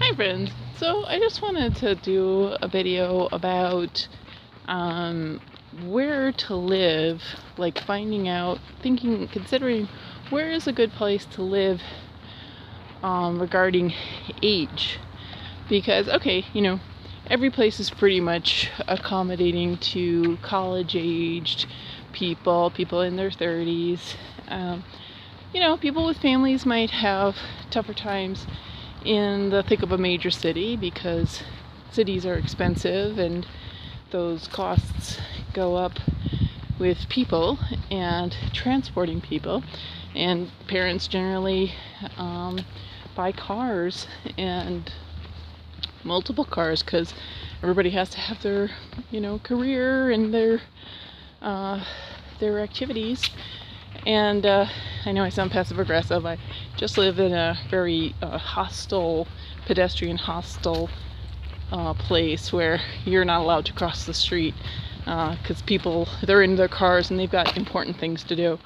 Hi friends! So I just wanted to do a video about where to live, like finding out, considering where is a good place to live regarding age. Because, okay, every place is pretty much accommodating to college-aged people in their 30s. People with families might have tougher times in the thick of a major city because cities are expensive and those costs go up with people and transporting people, and parents generally buy cars and multiple cars because everybody has to have their career and their activities. And I know I sound passive aggressive. I just live in a very pedestrian hostile place where you're not allowed to cross the street because they're in their cars and they've got important things to do.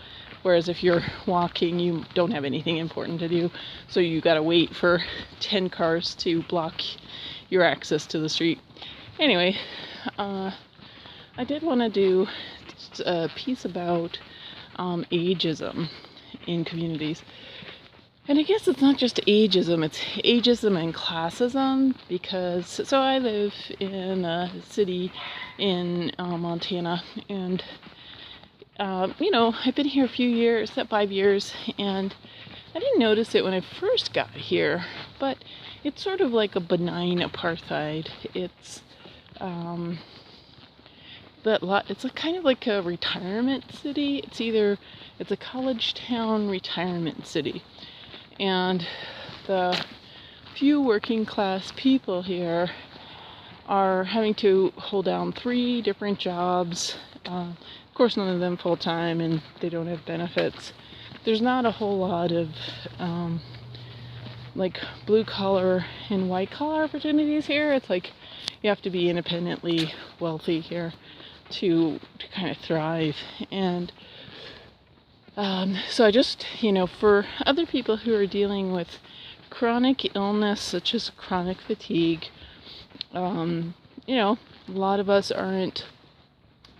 Whereas if you're walking, you don't have anything important to do. So you gotta wait for 10 cars to block your access to the street. Anyway, I did want to do a piece about ageism in communities. And I guess it's not just ageism, it's ageism and classism, because, so I live in a city in Montana, and, I've been here a few years, 5 years, and I didn't notice it when I first got here, but it's sort of like a benign apartheid. It's it's kind of like a retirement city. It's a college town retirement city, and the few working class people here are having to hold down 3 different jobs. Of course, none of them full time, and they don't have benefits. There's not a whole lot of like blue collar and white collar opportunities here. It's like you have to be independently wealthy here to kind of thrive. And so I just, for other people who are dealing with chronic illness such as chronic fatigue, a lot of us aren't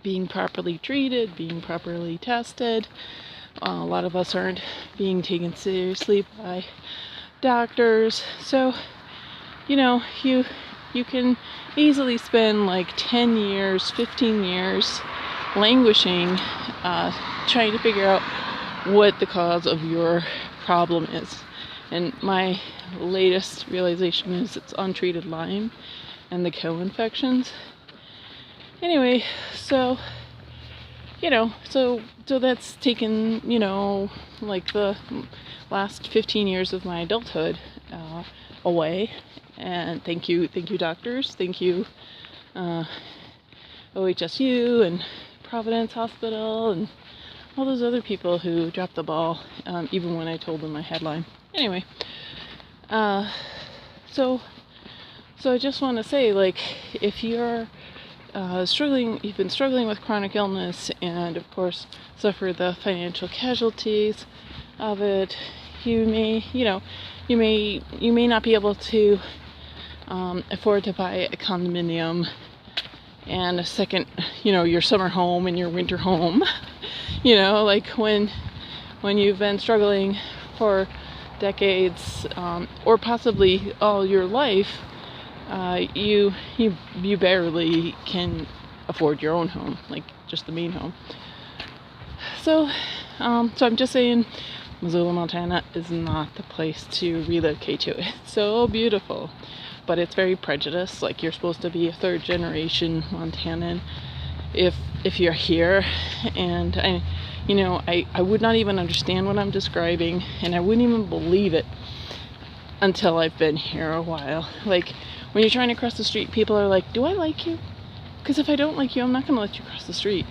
being properly treated, being properly tested. A lot of us aren't being taken seriously by doctors. So, you can easily spend like 10 years, 15 years languishing, trying to figure out what the cause of your problem is. And my latest realization is it's untreated Lyme and the co-infections. Anyway, so that's taken, like the last 15 years of my adulthood away. And thank you doctors, thank you OHSU and Providence Hospital and all those other people who dropped the ball, even when I told them my headline. Anyway, so I just want to say, like, if you're you've been struggling with chronic illness and of course suffer the financial casualties of it, you may not be able to afford to buy a condominium and a second, your summer home and your winter home. Like when you've been struggling for decades, or possibly all your life, you barely can afford your own home, like just the main home. So I'm just saying, Missoula, Montana is not the place to relocate to. It's so beautiful, but it's very prejudiced. Like, you're supposed to be a 3rd generation Montanan if you're here. And I would not even understand what I'm describing, and I wouldn't even believe it until I've been here a while. Like, when you're trying to cross the street, people are like, do I like you? Because if I don't like you, I'm not going to let you cross the street.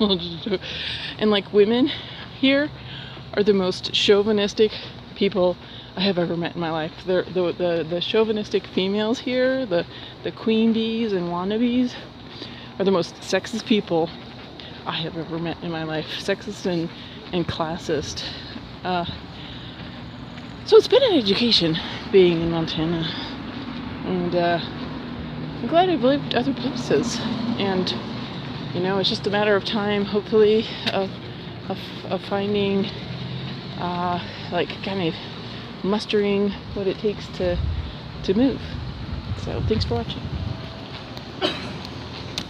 And like, women here are the most chauvinistic people I have ever met in my life. The chauvinistic females here, the queen bees and wannabes, are the most sexist people I have ever met in my life. Sexist and classist. So it's been an education being in Montana, and I'm glad I've lived other places, and it's just a matter of time, hopefully, of finding, like, kind of mustering what it takes to move. So thanks for watching.